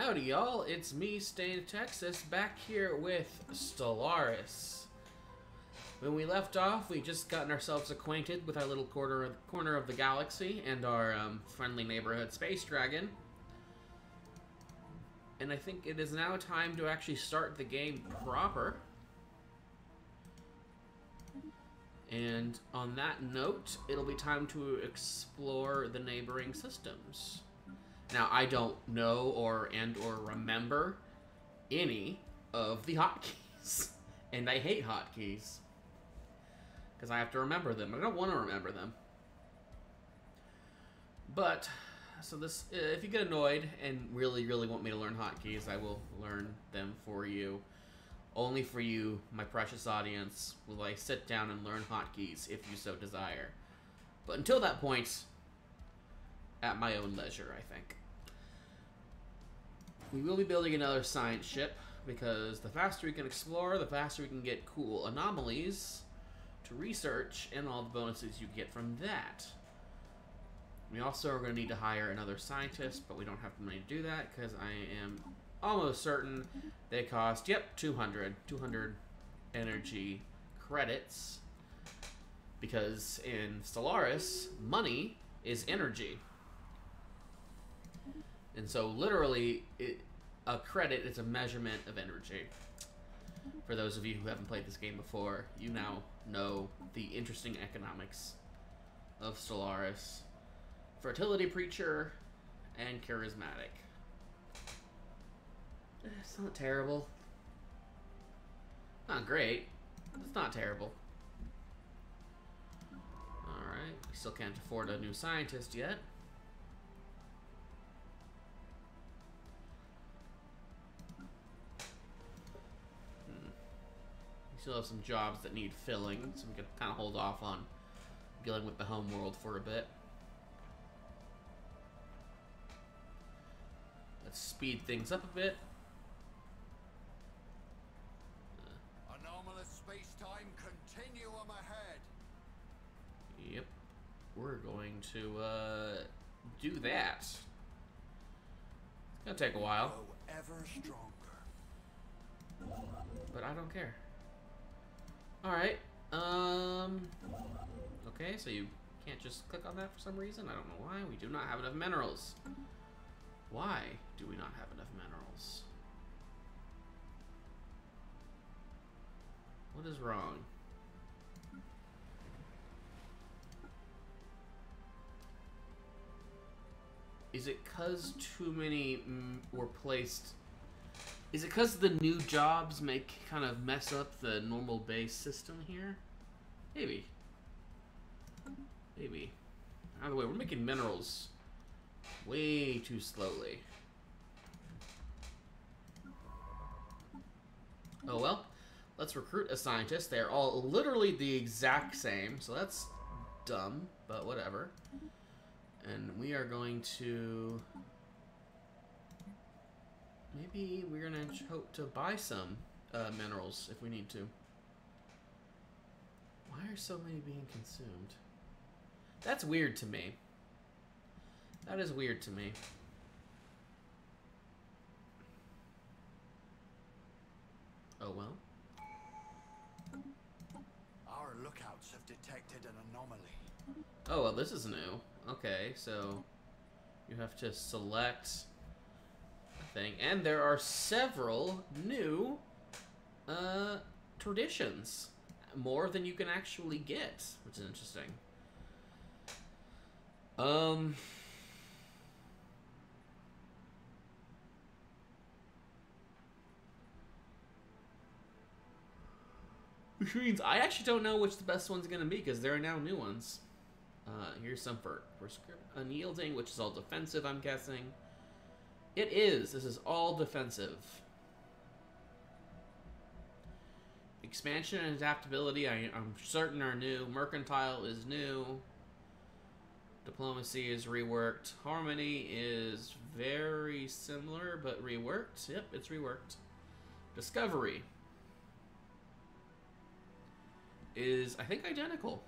Howdy y'all, it's me, Stain Texas, back here with Stellaris. When we left off, we just gotten ourselves acquainted with our little corner of the galaxy and our friendly neighborhood space dragon. And I think it is now time to actually start the game proper. And on that note, it'll be time to explore the neighboring systems. Now, I don't know or remember any of the hotkeys. And I hate hotkeys. Because I have to remember them. I don't want to remember them. But, so this, if you get annoyed and really want me to learn hotkeys, I will learn them for you. Only for you, my precious audience, will I sit down and learn hotkeys if you so desire. But until that point, at my own leisure, I think. We will be building another science ship, because the faster we can explore, the faster we can get cool anomalies to research, and all the bonuses you get from that. We also are going to need to hire another scientist, but we don't have the money to do that, because I am almost certain they cost, yep, 200 energy credits, because in Stellaris, money is energy. And so literally, a credit is a measurement of energy. For those of you who haven't played this game before, you now know the interesting economics of Stellaris. Fertility Preacher and Charismatic. It's not terrible. Not great. It's not terrible. Alright, we still can't afford a new scientist yet. We still have some jobs that need filling, so we can kind of hold off on dealing with the home world for a bit. Let's speed things up a bit. Anomalous space-time continuum ahead. Yep. We're going to do that. It's gonna take a while. Grow ever stronger. But I don't care. Alright. Okay, so you can't just click on that for some reason. I don't know why. We do not have enough minerals. Why do we not have enough minerals? What is wrong? Is it because too many were placed? Is it because the new jobs kind of mess up the normal base system here? Maybe. Maybe. Either way, we're making minerals way too slowly. Oh well. Let's recruit a scientist. They're all literally the exact same, so that's dumb, but whatever. And we are going to... Maybe we're going to hope to buy some minerals if we need to. Why are so many being consumed? That's weird to me. That is weird to me. Oh well. Our lookouts have detected an anomaly. Oh, well, this is new. Okay, so you have to select a thing. And there are several new traditions. More than you can actually get, which is interesting. Which means I actually don't know which the best one's going to be, because there are now new ones. Here's some for unyielding, which is all defensive, I'm guessing. It is. This is all defensive. Expansion and adaptability, I'm certain, are new. Mercantile is new. Diplomacy is reworked. Harmony is very similar, but reworked. Yep, it's reworked. Discovery is, I think, identical.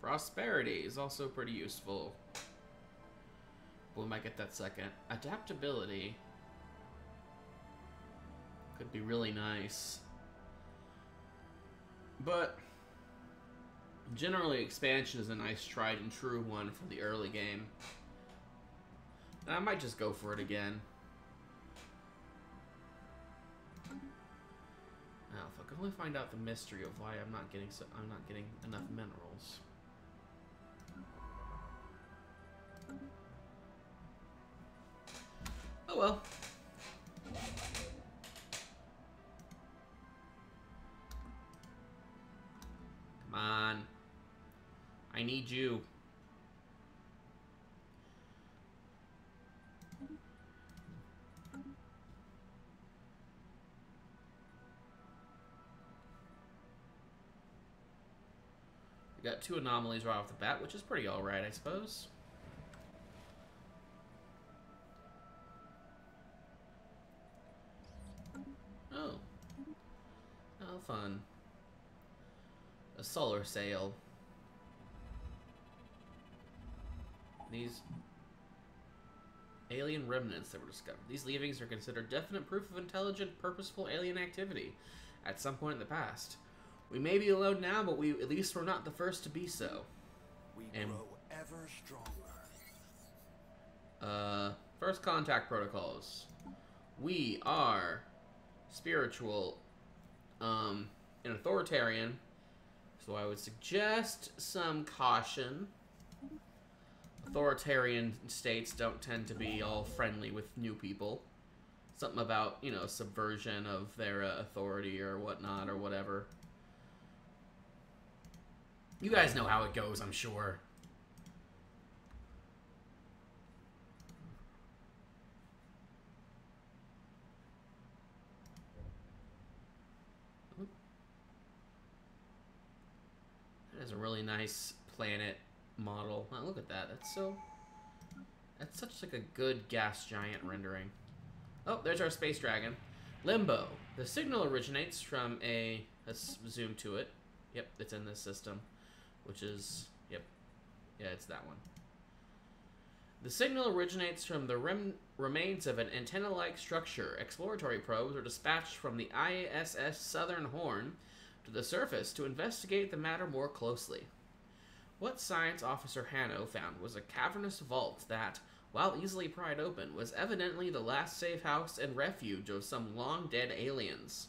Prosperity is also pretty useful. We might get that second. Adaptability Could be really nice. But generally, expansion is a nice tried and true one for the early game. And I might just go for it again. Now, if I could only find out the mystery of why I'm not getting enough minerals. Oh well. Come on. I need you. We got 2 anomalies right off the bat, which is pretty alright, I suppose. Oh. Oh, fun. A solar sail. These alien remnants that were discovered. These leavings are considered definite proof of intelligent, purposeful alien activity at some point in the past. We may be alone now, but at least we're not the first to be so. We grow ever stronger. First contact protocols. We are spiritual, and authoritarian, so I would suggest some caution. Authoritarian states don't tend to be all friendly with new people. Something about, you know, subversion of their authority or whatnot or whatever. You guys know how it goes, I'm sure. That is a really nice planet model. Wow, look at that. That's such like a good gas giant rendering. Oh, there's our space dragon. Limbo. The signal originates from a... Let's zoom to it. Yep, it's in this system. Which is... Yep. Yeah, it's that one. The signal originates from the remains of an antenna-like structure. Exploratory probes are dispatched from the ISS Southern Horn to the surface to investigate the matter more closely. What Science Officer Hanno found was a cavernous vault that, while easily pried open, was evidently the last safe house and refuge of some long-dead aliens.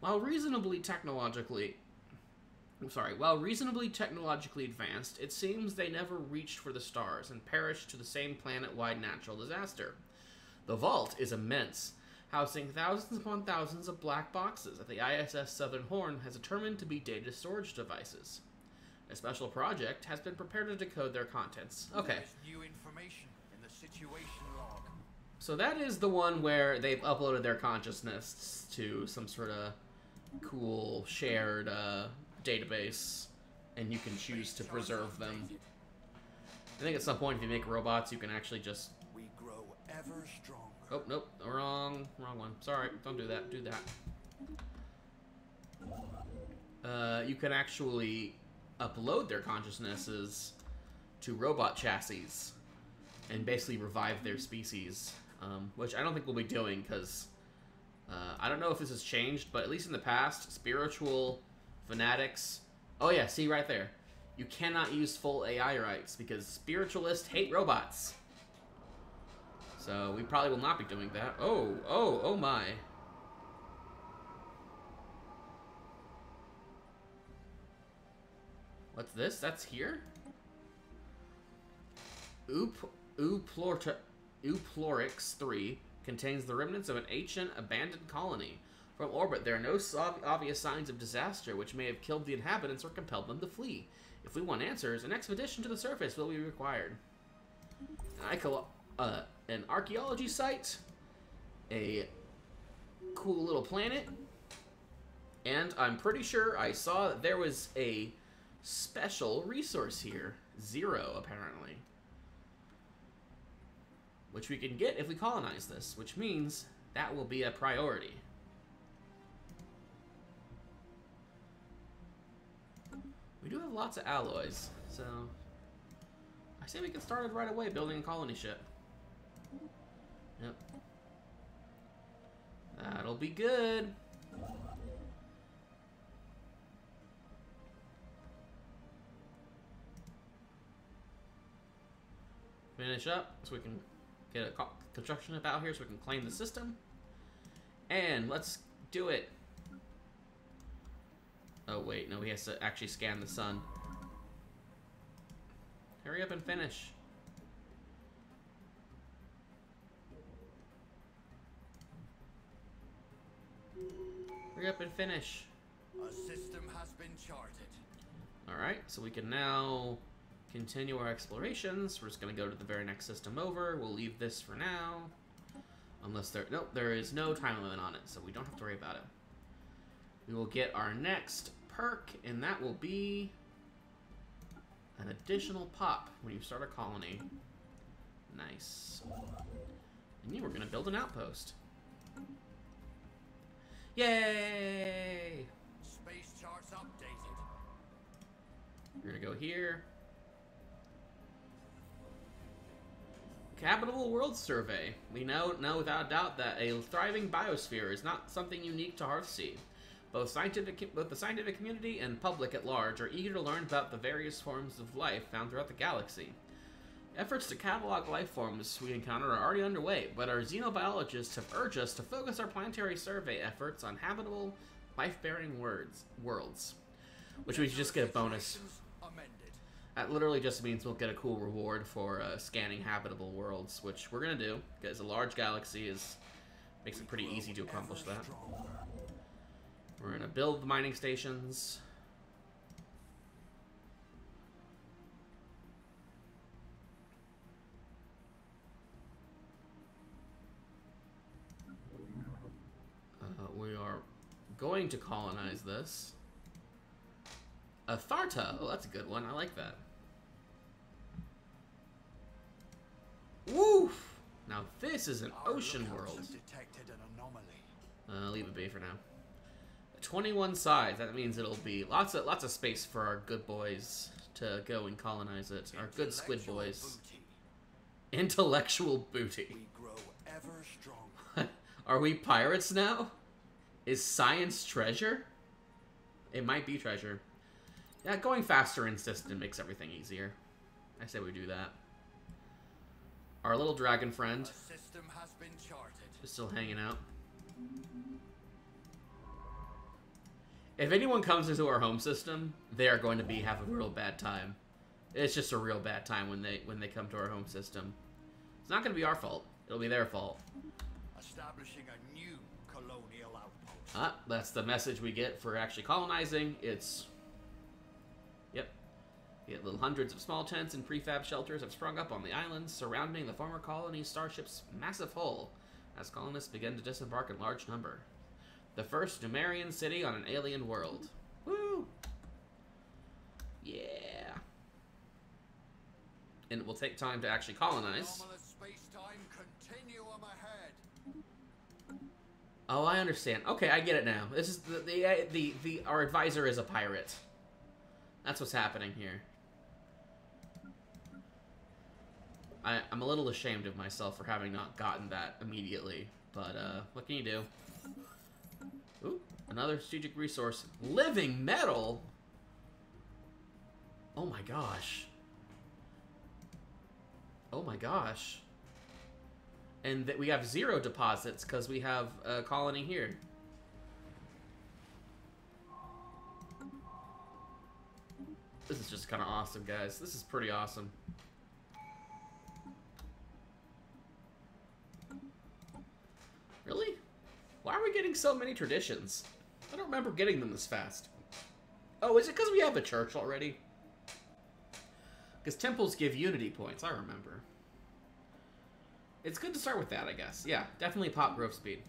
While reasonably technologically advanced, it seems they never reached for the stars and perished to the same planet-wide natural disaster. The vault is immense, housing thousands upon thousands of black boxes that the ISS Southern Horn has determined to be data storage devices. A special project has been prepared to decode their contents. Okay. There's new information in the situation log. So that is the one where they've uploaded their consciousness to some sort of cool shared database, and you can choose to preserve them. I think at some point, if you make robots, you can actually just... We grow ever stronger. Oh, nope. Wrong one. Sorry. Don't do that. Do that. You can actually upload their consciousnesses to robot chassis and basically revive their species, which I don't think we'll be doing because I don't know if this has changed, but at least in the past, spiritual fanatics... Oh yeah, see right there. You cannot use full AI rights because spiritualists hate robots. So we probably will not be doing that. Oh my. What's this? That's here? Uplorix 3 contains the remnants of an ancient abandoned colony. From orbit, there are no obvious signs of disaster which may have killed the inhabitants or compelled them to flee. If we want answers, an expedition to the surface will be required. An archaeology site, a cool little planet, and I'm pretty sure I saw that there was a special resource here. 0, apparently. Which we can get if we colonize this, which means that will be a priority. We do have lots of alloys, so I say we can start it right away building a colony ship. Yep. That'll be good. Finish up so we can get a construction hub out here so we can claim the system. And let's do it. Oh wait, no, he has to actually scan the sun. Hurry up and finish. Hurry up and finish. A system has been charted. Alright, so we can now continue our explorations. We're just going to go to the very next system over. We'll leave this for now. Unless there is no time limit on it, so we don't have to worry about it. We will get our next perk, and that will be an additional pop when you start a colony. Nice. And you were going to build an outpost. Yay! Space charts updated. We're going to go here. Habitable World Survey. We know without a doubt that a thriving biosphere is not something unique to Hearthsea. Both the scientific community and public at large are eager to learn about the various forms of life found throughout the galaxy. Efforts to catalog life forms we encounter are already underway, but our xenobiologists have urged us to focus our planetary survey efforts on habitable, life-bearing worlds. Which we just get a bonus. That literally just means we'll get a cool reward for scanning habitable worlds, which we're going to do, because a large galaxy makes it pretty easy to accomplish that. We're going to build the mining stations. We are going to colonize this. Atharta. Oh, that's a good one. I like that. Woof! Now this is an ocean world. Detected an anomaly. Leave it be for now. 21 sides. That means it'll be lots of space for our good boys to go and colonize it. Our good squid boys. Intellectual booty. We grow ever stronger. Are we pirates now? Is science treasure? It might be treasure. Yeah, going faster in system makes everything easier. I say we do that. Our little dragon friend System has been charted. is still hanging out. If anyone comes into our home system, they are going to have a real bad time. It's just a real bad time when they come to our home system. It's not going to be our fault. It'll be their fault. Establishing a new colonial outpost. That's the message we get for actually colonizing. It's... Yep. Yet little hundreds of small tents and prefab shelters have sprung up on the islands surrounding the former colony's starship's massive hull as colonists begin to disembark in large number. The first Numerian city on an alien world. Woo! Yeah. And it will take time to actually colonize. Anomalous space-time continuum ahead. Oh, I understand. Okay, I get it now. This is our advisor is a pirate. That's what's happening here. I'm a little ashamed of myself for having not gotten that immediately, but what can you do? Ooh, another strategic resource. Living metal? Oh my gosh. Oh my gosh. And that we have 0 deposits because we have a colony here. This is just kind of awesome, guys. This is pretty awesome. Really? Why are we getting so many traditions? I don't remember getting them this fast. Oh, is it because we have a church already? Because temples give unity points, I remember. It's good to start with that, I guess. Yeah, definitely pop growth speed.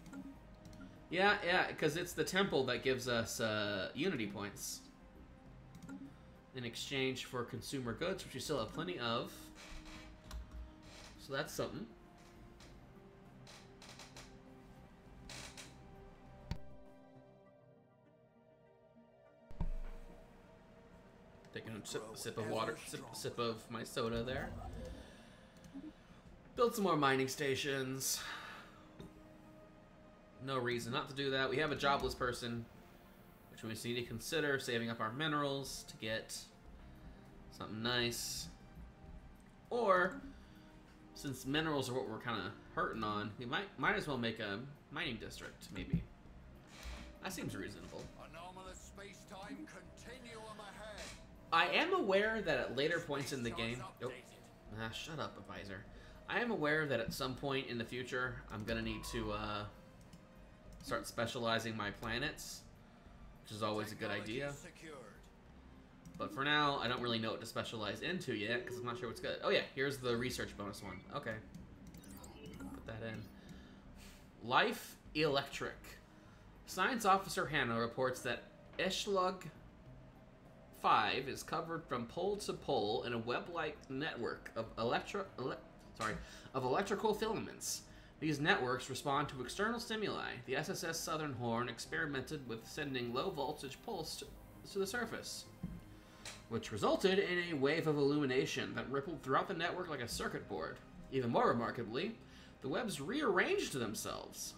Yeah, because it's the temple that gives us unity points. In exchange for consumer goods, which we still have plenty of. So that's something. Taking a sip of water, sip of my soda there. Build some more mining stations. No reason not to do that. We have a jobless person, which we just need to consider saving up our minerals to get something nice. Or, since minerals are what we're kind of hurting on, we might as well make a mining district, maybe. That seems reasonable. Anomalous space-time continuum ahead. I am aware that at later points in the game... Oh, shut up, Advisor. I am aware that at some point in the future, I'm going to need to start specializing my planets, which is always a good idea. But for now, I don't really know what to specialize into yet, because I'm not sure what's good. Oh yeah, here's the research bonus one. Okay. Put that in. Life Electric. Science Officer Hannah reports that Echelog 5 is covered from pole to pole in a web-like network of electrical filaments. These networks respond to external stimuli. The SSS Southern Horn experimented with sending low-voltage pulse to the surface, which resulted in a wave of illumination that rippled throughout the network like a circuit board. Even more remarkably, the webs rearranged themselves.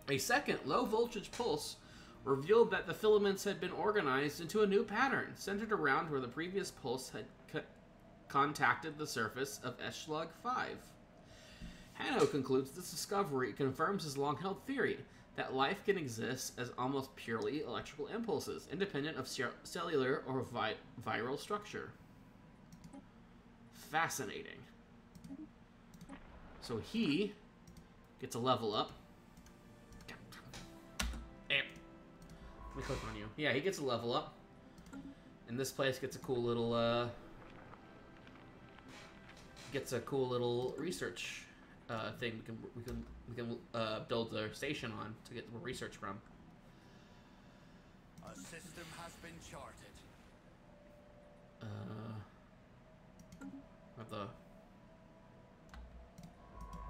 A second low-voltage pulse revealed that the filaments had been organized into a new pattern, centered around where the previous pulse had contacted the surface of Echelog 5. Hanno concludes this discovery confirms his long-held theory that life can exist as almost purely electrical impulses, independent of cellular or viral structure. Fascinating. So he gets a level up. Let me click on you. Yeah, he gets a level up. And this place gets a cool little, research thing we can build a station on to get more research from. A system has been charted.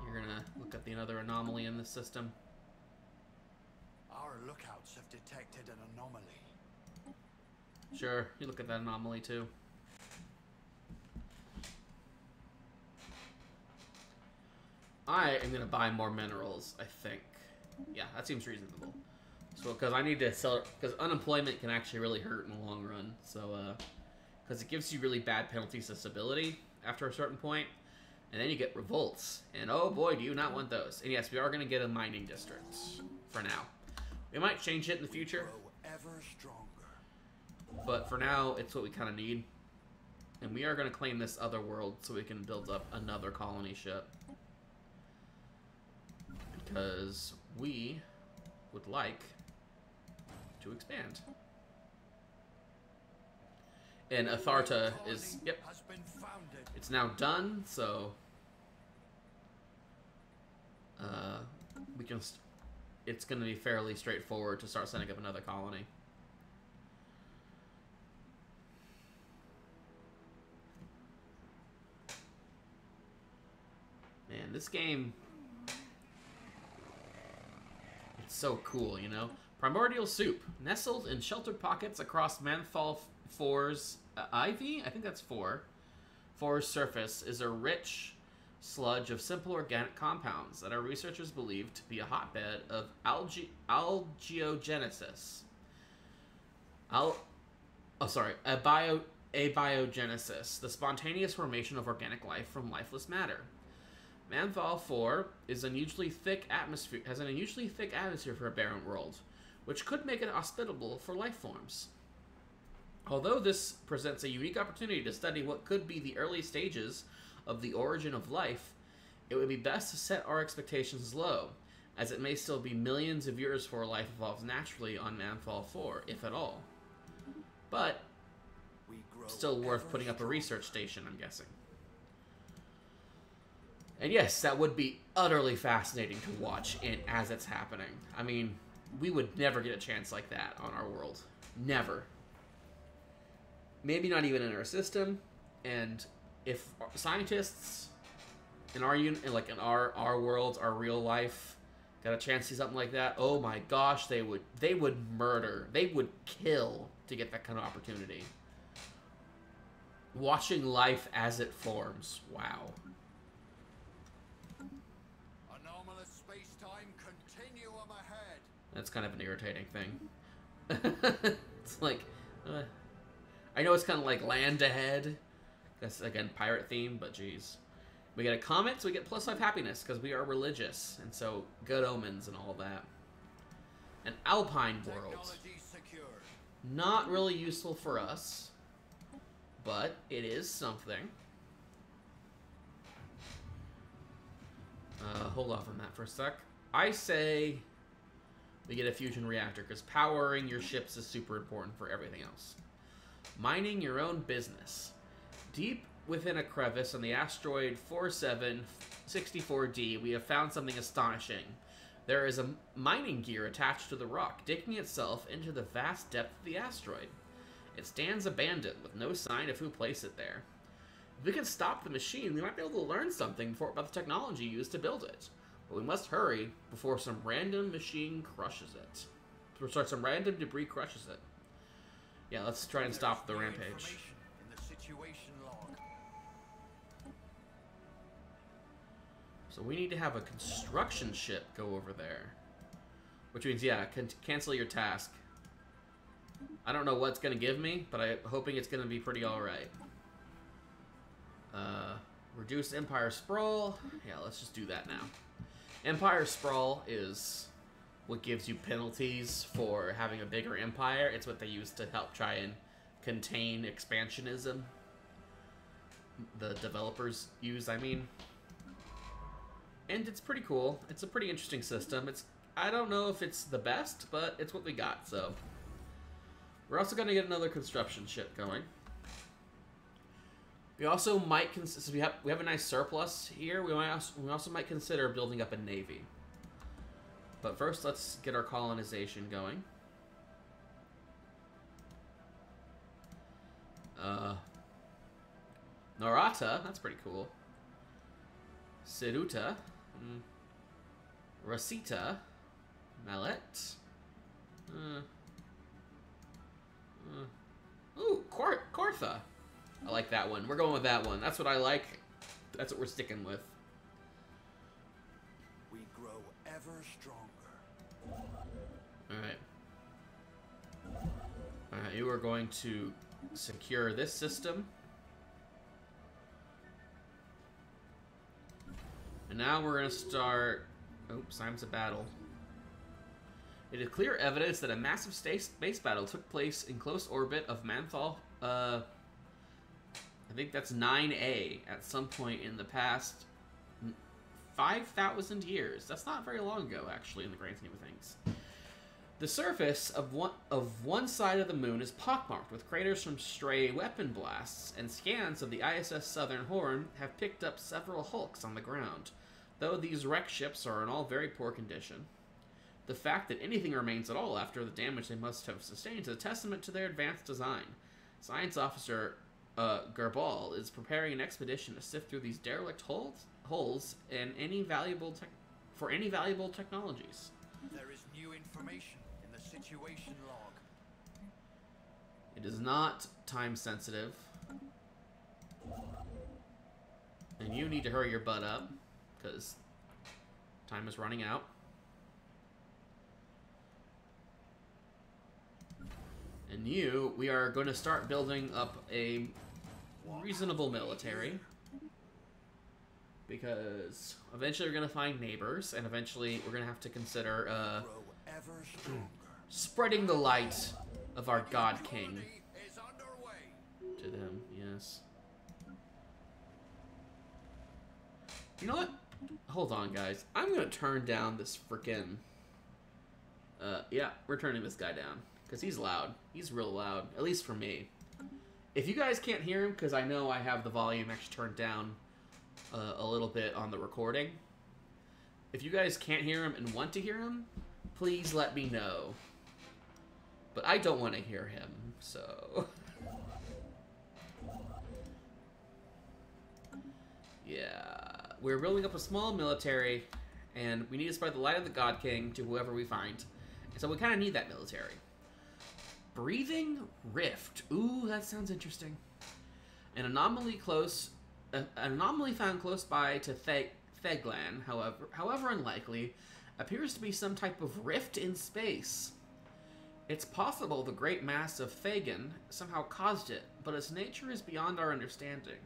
You're gonna look at the another anomaly in the system. Our lookouts have detected an anomaly. Sure, you look at that anomaly too. I am gonna buy more minerals, I think. Yeah, that seems reasonable. So, because I need to sell, because unemployment can actually really hurt in the long run. So, because it gives you really bad penalties to stability after a certain point, and then you get revolts, and oh boy, do you not want those. And yes, we are gonna get a mining district for now. We might change it in the future, Ever stronger. but for now, it's what we kind of need. And we are gonna claim this other world so we can build up another colony ship. Because we would like to expand. And Atharta is, yep, it's now done, so we can, it's going to be fairly straightforward to start setting up another colony. Man, this game, it's so cool, you know? Primordial soup, nestled in sheltered pockets across Landfall 4's Ivy? I think that's 4. 4's surface is a rich sludge of simple organic compounds that our researchers believe to be a hotbed of algiogenesis. Abiogenesis, the spontaneous formation of organic life from lifeless matter. Landfall 4 is has an unusually thick atmosphere for a barren world, which could make it hospitable for life forms. Although this presents a unique opportunity to study what could be the early stages of the origin of life, it would be best to set our expectations low, as it may still be millions of years before life evolves naturally on Landfall 4, if at all. But still worth putting up a research station, I'm guessing. And yes, that would be utterly fascinating to watch as it's happening. I mean, we would never get a chance like that on our world. Never. Maybe not even in our system. And if scientists in our world, our real life, got a chance to see something like that, oh my gosh, they would murder. They would kill to get that kind of opportunity. Watching life as it forms. Wow. Anomalous space-time I'm continuum ahead. That's kind of an irritating thing. It's like, I know it's kind of like land ahead. That's, again, pirate theme, but geez. We get a comet, so we get +5 happiness, because we are religious, and so good omens and all that. An alpine world. Technology secured. Not really useful for us, but it is something. Hold off on that for a sec. I say we get a fusion reactor, because powering your ships is super important for everything else. Mining your own business. Deep within a crevice on the asteroid 4764D, we have found something astonishing. There is a mining gear attached to the rock, digging itself into the vast depth of the asteroid. It stands abandoned, with no sign of who placed it there. If we can stop the machine, we might be able to learn something about the technology used to build it. But we must hurry before some random machine crushes it. Some random debris crushes it. Yeah, let's try and stop the rampage. In the situation log. So we need to have a construction ship go over there. Which means, yeah, cancel your task. I don't know what it's going to give me, but I'm hoping it's going to be pretty alright. Reduce Empire Sprawl. Yeah, let's just do that now. Empire Sprawl is what gives you penalties for having a bigger empire. It's what they use to help try and contain expansionism. The developers use, I mean. And it's pretty cool. It's a pretty interesting system. I don't know if it's the best, but it's what we got, so. We're also going to get another construction ship going. We also might since we have a nice surplus here. We also might consider building up a navy. But first, let's get our colonization going. Norata, that's pretty cool. Siruta, Rosita, Mallet. Ooh, Kortha. I like that one. We're going with that one. That's what I like. That's what we're sticking with. We grow ever stronger. Alright. Alright, you are going to secure this system. And now we're going to start... Oops, time's a battle. It is clear evidence that a massive space battle took place in close orbit of Manthal, I think that's 9A, at some point in the past 5,000 years. That's not very long ago, actually, in the grand scheme of things. The surface of one side of the moon is pockmarked with craters from stray weapon blasts, and scans of the ISS Southern Horn have picked up several hulks on the ground, though these wrecked ships are in all very poor condition. The fact that anything remains at all after the damage they must have sustained is a testament to their advanced design. Science Officer Garbal is preparing an expedition to sift through these derelict holes and any valuable technologies. There is new information in the situation log. It is not time sensitive. And you need to hurry your butt up, because time is running out. And we are going to start building up a reasonable military. Because eventually we're going to find neighbors, and eventually we're going to have to consider spreading the light of our God King to them, yes. You know what? Hold on, guys. I'm going to turn down this frickin'... yeah, we're turning this guy down. Because he's loud. He's real loud. At least for me. If you guys can't hear him, because I know I have the volume actually turned down a little bit on the recording. If you guys can't hear him and want to hear him, please let me know. But I don't want to hear him, so... yeah. We're building up a small military, and we need to spread the light of the God King to whoever we find. And so we kind of need that military. Breathing Rift. Ooh, that sounds interesting. An anomaly found close by to Theglan, however unlikely, appears to be some type of rift in space. It's possible the great mass of Thagan somehow caused it, but its nature is beyond our understanding.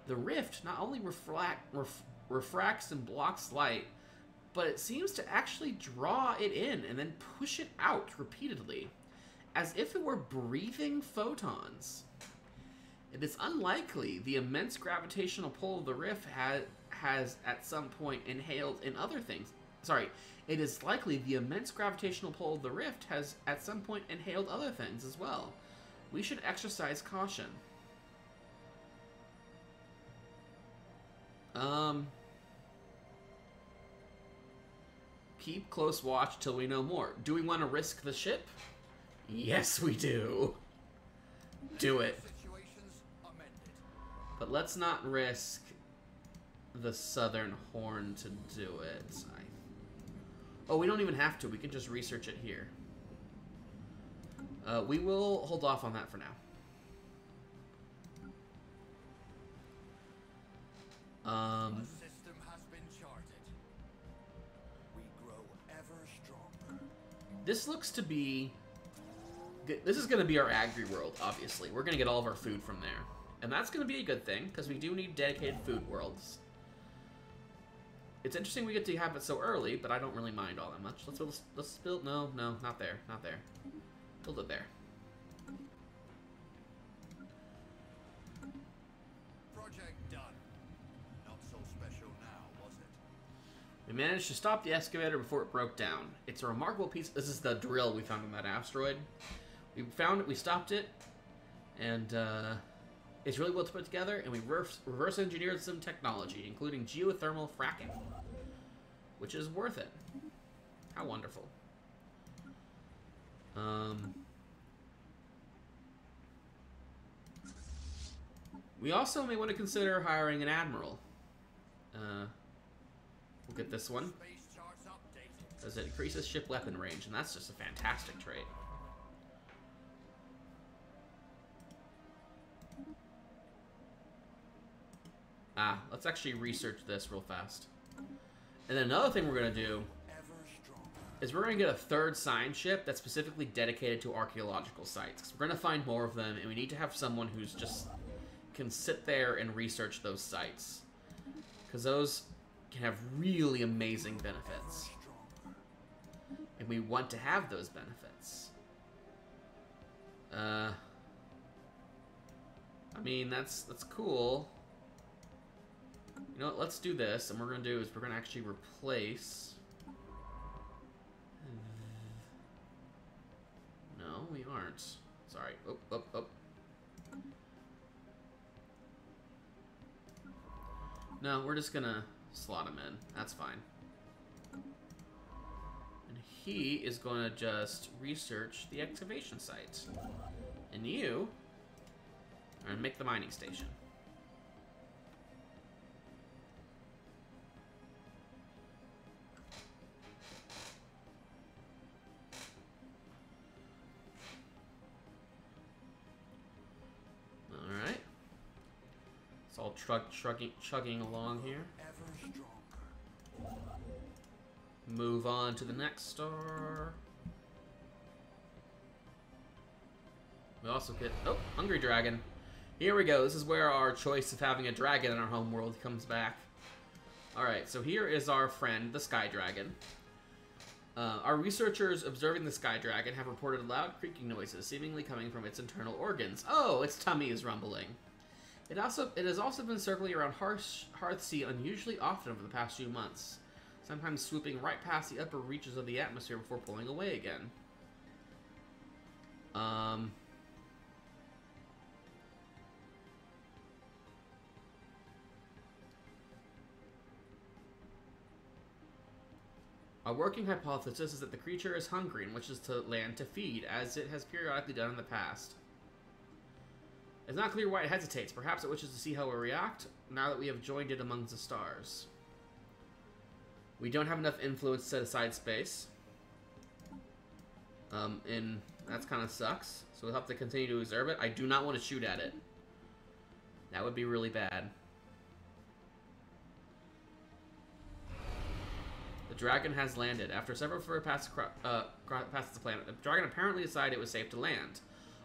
The rift not only refracts and blocks light, but it seems to actually draw it in and then push it out repeatedly, as if it were breathing photons. It is unlikely the immense gravitational pull of the rift has at some point inhaled in other things. Sorry, it is likely the immense gravitational pull of the rift has at some point inhaled other things as well. We should exercise caution. Keep close watch till we know more. Do we want to risk the ship? Yes, we do. Do it. But let's not risk the Southern Horn to do it. Oh, we don't even have to. We can just research it here. We will hold off on that for now. The system has been charted. We grow ever stronger. This looks to be... This is going to be our agri world, obviously. We're going to get all of our food from there. And that's going to be a good thing, because we do need dedicated food worlds. It's interesting we get to have it so early, but I don't really mind all that much. Let's build... No, not there. Not there. Build it there. Project done. Not so special now, was it? We managed to stop the excavator before it broke down. It's a remarkable piece... This is the drill we found on that asteroid. We found it, we stopped it, and it's really well put together, and we reverse engineered some technology, including geothermal fracking, which is worth it. How wonderful. We also may want to consider hiring an admiral. We'll get this one. Space charts updated. As it increases ship weapon range, and that's just a fantastic trait. Let's actually research this real fast. And then another thing we're going to do is we're going to get a third science ship that's specifically dedicated to archaeological sites. 'Cause we're going to find more of them, and we need to have someone who's just can sit there and research those sites. Because those can have really amazing benefits. And we want to have those benefits. I mean, that's cool. You know what, let's do this, and what we're going to do is we're going to actually replace... No, we aren't. Sorry. Oh. No, we're just going to slot him in. That's fine. And he is going to just research the excavation site. And you are going to make the mining station. It's all chugging along here. Move on to the next star. We also get... Oh, Hungry Dragon. Here we go. This is where our choice of having a dragon in our home world comes back. Alright, so here is our friend, the Sky Dragon. Our researchers observing the Sky Dragon have reported loud creaking noises, seemingly coming from its internal organs. Oh, its tummy is rumbling. It has also been circling around Hearthsea unusually often over the past few months, sometimes swooping right past the upper reaches of the atmosphere before pulling away again. Our working hypothesis is that the creature is hungry and wishes to land to feed, as it has periodically done in the past. It's not clear why it hesitates. Perhaps it wishes to see how we react now that we have joined it among the stars. We don't have enough influence to set aside space. And that kind of sucks. So we'll have to continue to observe it. I do not want to shoot at it. That would be really bad. The dragon has landed. After several further passes the planet, the dragon apparently decided it was safe to land.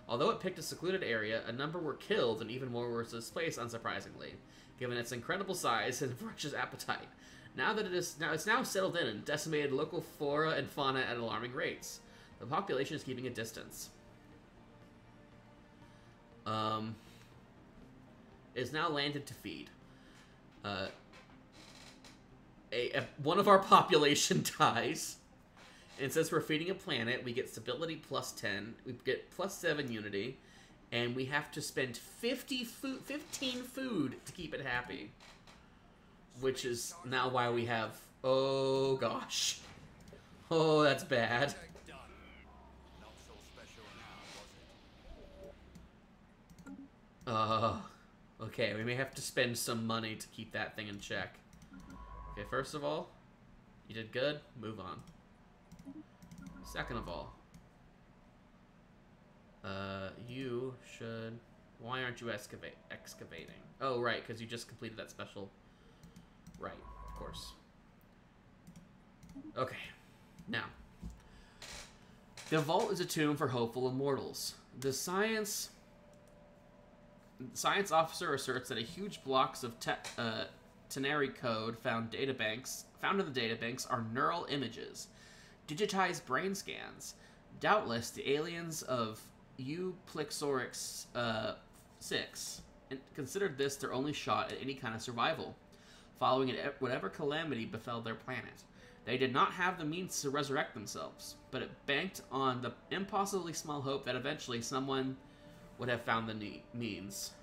Although it picked a secluded area, a number were killed and even more were displaced, unsurprisingly, given its incredible size and voracious appetite. It's now settled in and decimated local flora and fauna at alarming rates. The population is keeping a distance. Is now landed to feed. One of our population dies. And since we're feeding a planet, we get stability plus 10, we get plus 7 unity, and we have to spend 15 food to keep it happy. Which is now why we have... Oh, gosh. Oh, that's bad. Okay, we may have to spend some money to keep that thing in check. Okay, first of all, you did good, move on. Second of all, you should... Why aren't you excavating? Oh, right, because you just completed that special... Right, of course. Okay, now. The vault is a tomb for hopeful immortals. The science officer asserts that huge blocks of Tenari code found in the databanks are neural images, digitized brain scans. Doubtless, the aliens of Euplexorix 6 considered this their only shot at any kind of survival, following whatever calamity befell their planet. They did not have the means to resurrect themselves, but it banked on the impossibly small hope that eventually someone would have found the means.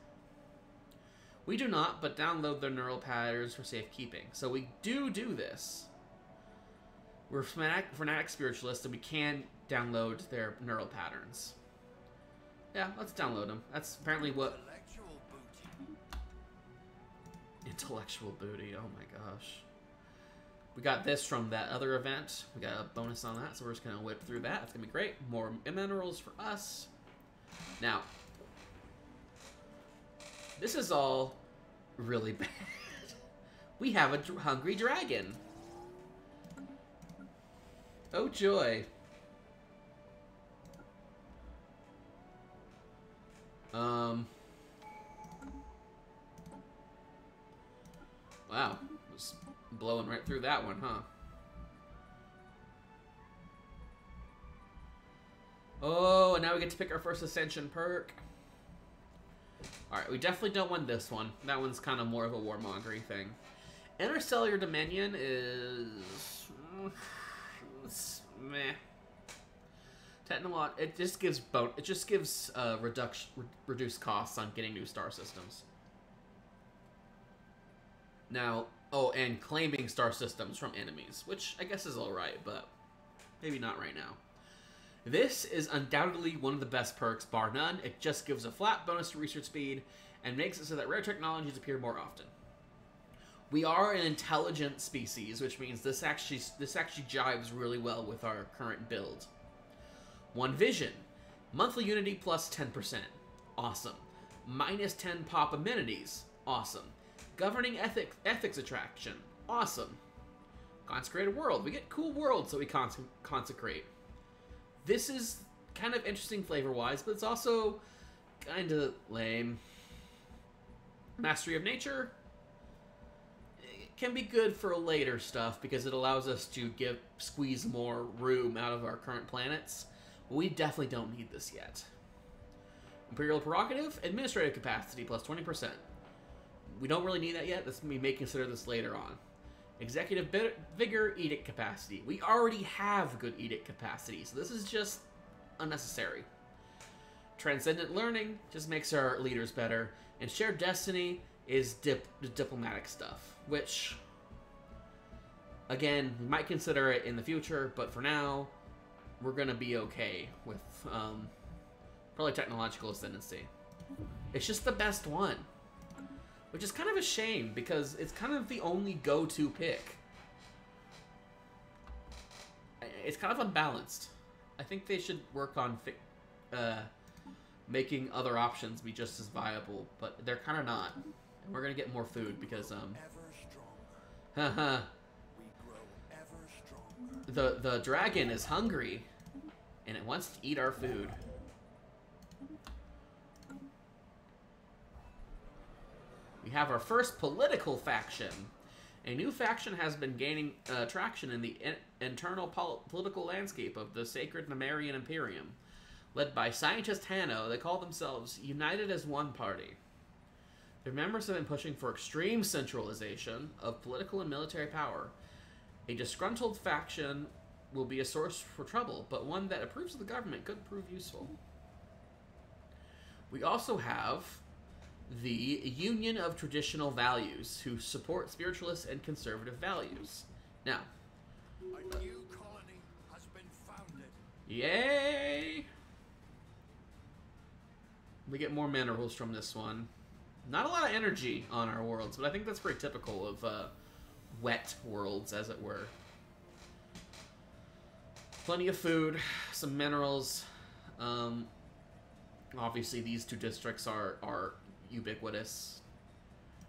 We do not, but download their neural patterns for safekeeping. So we do this. We're fanatic spiritualists, and we can download their neural patterns. Yeah, let's download them. That's apparently what... Intellectual booty, oh my gosh. We got this from that other event. We got a bonus on that, so we're just going to whip through that. It's going to be great. More minerals for us. Now, this is all really bad. We have a hungry dragon. Oh joy. Wow, just blowing right through that one, huh? Oh, and now we get to pick our first Ascension perk. Alright, we definitely don't want this one. That one's kind of more of a warmongery thing. Interstellar Dominion is... meh. Technolog... It just gives reduced costs on getting new star systems. Now... Oh, and claiming star systems from enemies, which I guess is alright, but maybe not right now. This is undoubtedly one of the best perks, bar none. It just gives a flat bonus to research speed and makes it so that rare technologies appear more often. We are an intelligent species, which means this actually jives really well with our current build. One vision. Monthly unity plus 10%. Awesome. Minus 10 pop amenities. Awesome. Governing ethics attraction. Awesome. Consecrated world. We get cool worlds that we consecrate. This is kind of interesting flavor-wise, but it's also kind of lame. Mastery of Nature can be good for later stuff because it allows us to squeeze more room out of our current planets. But we definitely don't need this yet. Imperial Prerogative, Administrative Capacity plus 20%. We don't really need that yet. We may consider this later on. Executive Vigor, Edict Capacity. We already have good Edict Capacity, so this is just unnecessary. Transcendent Learning just makes our leaders better. And Shared Destiny is diplomatic stuff, which, again, we might consider it in the future, but for now, we're going to be okay with probably Technological Ascendancy. It's just the best one. Which is kind of a shame, because it's kind of the only go-to pick. It's kind of unbalanced. I think they should work on making other options be just as viable, but they're kind of not. And we're going to get more food, because, Ever stronger. haha. We grow ever the dragon is hungry, and it wants to eat our food. We have our first political faction. A new faction has been gaining traction in the internal political landscape of the sacred Nemerian Imperium. Led by scientist Hanno, they call themselves United as One Party. Their members have been pushing for extreme centralization of political and military power. A disgruntled faction will be a source for trouble, but one that approves of the government could prove useful. We also have the Union of Traditional Values, who support spiritualist and conservative values. Now, A new colony has been founded. yay! We get more minerals from this one. Not a lot of energy on our worlds, but I think that's pretty typical of wet worlds, as it were. Plenty of food, some minerals. Obviously, these two districts are ubiquitous.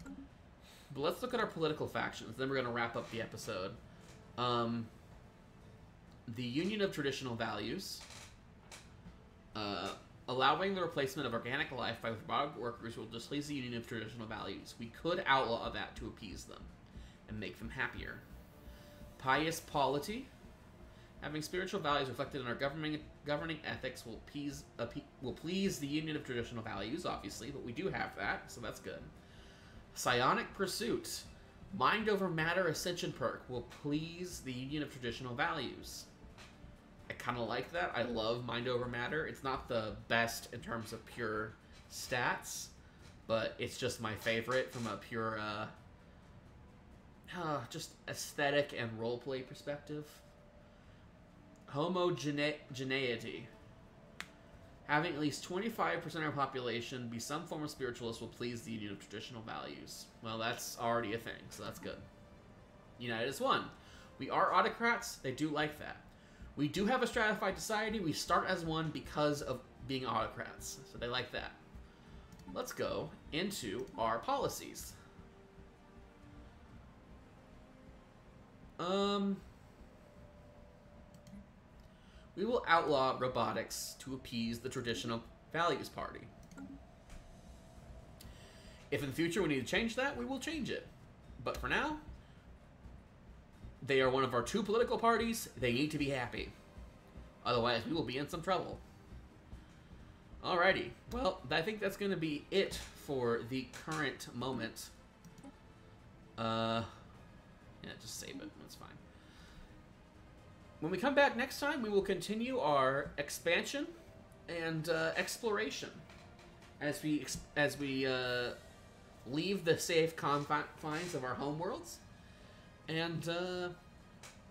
But let's look at our political factions. Then we're going to wrap up the episode. The Union of Traditional Values. Allowing the replacement of organic life by robotic workers will displease the Union of Traditional Values. We could outlaw that to appease them and make them happier. Pious polity. Having spiritual values reflected in our governing ethics will please the Union of Traditional Values, obviously, but we do have that, so that's good. Psionic pursuit. Mind over matter ascension perk will please the Union of Traditional Values. I kind of like that. I love mind over matter. It's not the best in terms of pure stats, but it's just my favorite from a pure, just aesthetic and roleplay perspective. Homogeneity. Having at least 25% of our population be some form of spiritualist will please the Union of Traditional Values. Well, that's already a thing, so that's good. United as one. We are autocrats. They do like that. We do have a stratified society. We start as one because of being autocrats, so they like that. Let's go into our policies. We will outlaw robotics to appease the Traditional Values Party. If in the future we need to change that, we will change it. But for now, they are one of our two political parties. They need to be happy. Otherwise, we will be in some trouble. Alrighty. Well, I think that's going to be it for the current moment. Yeah, just save it. That's fine. When we come back next time, we will continue our expansion and exploration as we leave the safe confines of our homeworlds and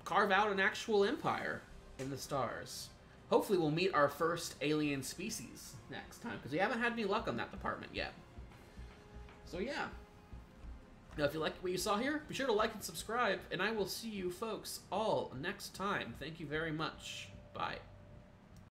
carve out an actual empire in the stars. Hopefully we'll meet our first alien species next time, because we haven't had any luck on that department yet. So yeah. Now, if you liked what you saw here, be sure to like and subscribe, and I will see you folks all next time. Thank you very much. Bye.